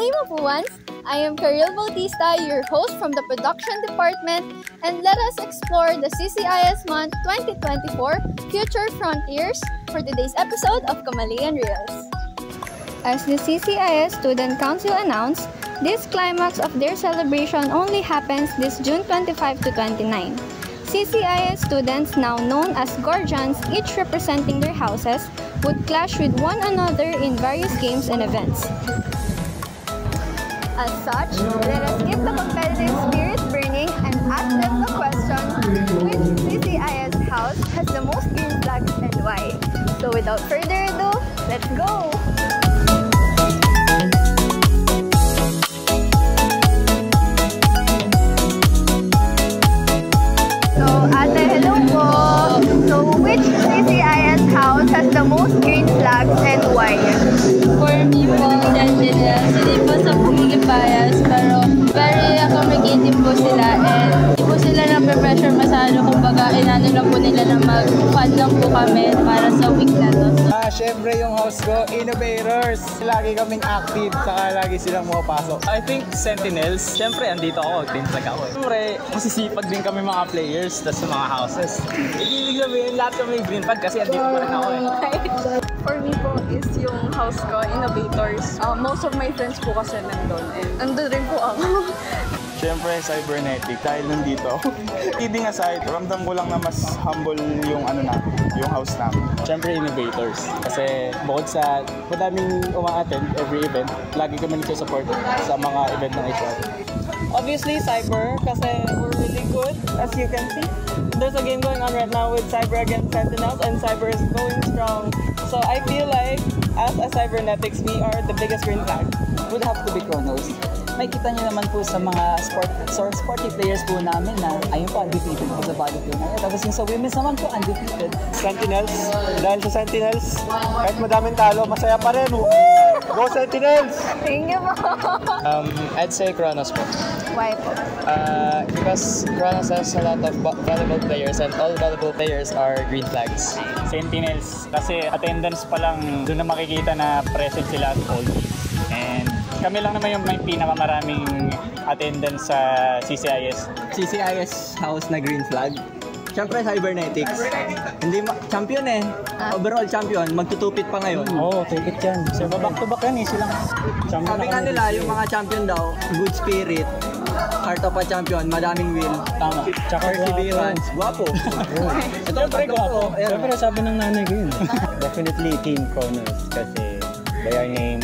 name of once, I am Karil Bautista, your host from the production department, and let us explore the CCIS Month 2024 Future Frontiers for today's episode of Kamalian Reels. As the CCIS Student Council announced, this climax of their celebration only happens this June 25 to 29. CCIS students, now known as Guardians, each representing their houses, would clash with one another in various games and events. As such, let us keep the competitive spirit burning and ask them the question, which CCIS house has the most green flags and why? So without further ado, let's go! So, Ate, hello po! So, which CCIS house has the most green flags and why? For me po, hindi po sa pagiging bias, pero very accommodating po sila and hindi po sila na-pressure masyado, kumbaga inano lang po nila na mag-fun lang po kami para sa week na to. Syempre yung house ko, innovators. Lagi kaming active, saka lagi silang pumapasok. I think Sentinels. Syempre, andito ako, green flag ako. Syempre, masisipag din kami mga players, tas sa mga houses. Ibig sabihin, lahat kami green flag kasi andito pa rin ako eh. For me po is yung house ko, Innovators. Most of my friends po kasi nandun. And nandun rin po ako. Syempre, cybernetic. Dahil nandito, kidding aside, ramdam ko lang na mas humble yung yung house namin. Syempre, Innovators. Kasi bukod sa madaming uma-attend every event, lagi kami nagsusupport sa mga event ng HR. Obviously, Cyber, kasi we're really good, as you can see. There's a game going on right now with Cyber against Sentinels, and Cyber is going strong. So I feel like, as a Cybernetics, we are the biggest green flag. Would have to be Chronos. May kita nyo naman po sa mga sporty players po namin na ayun po, undefeated po sa volleyball na. Tapos yung sa women's naman po, undefeated. Sentinels. Dahil sa Sentinels, kahit madaming talo, masaya pa rin. Go Sentinels! Thank you po! I'd say Chronos po. Why po? Because Chronos has a lot of valuable players and all valuable players are green flags. Sentinels, kasi attendance pa lang doon na makikita na present sila at all. And kami lang naman yung may pinakamaraming attendance sa CCIS. CCIS house na green flag. Siyempre, Cybernetics. Hindi champion eh. Overall champion. Magtutupit pa ngayon. Oo, tupit yan. So, back to back yan eh. Silang champion. Sabi nga nila, yung mga champion daw, good spirit, heart of a champion, madaming will. Tama. Tsaka perseverance. Guwapo. Ito Siyempre, guwapo. Siyempre, sabi ng nanay ko yun. Definitely Team Chronos kasi by our name,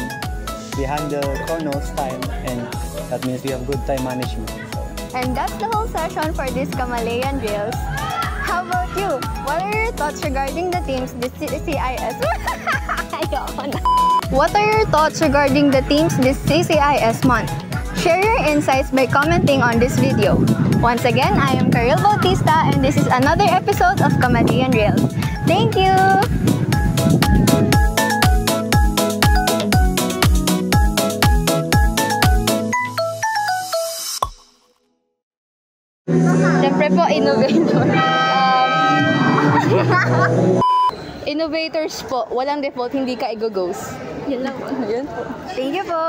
we handle Chronos time and that means we have good time management. And that's the whole session for this Kamalian Reels. How about you? What are your thoughts regarding the teams this CCIS? What are your thoughts regarding the teams this CCIS month? Share your insights by commenting on this video. Once again, I am Karil Bautista and this is another episode of Kamalian Reels. Thank you! Siyempre po, Innovators po, walang default, hindi ka i-ghost. Yun lang po. Thank you po!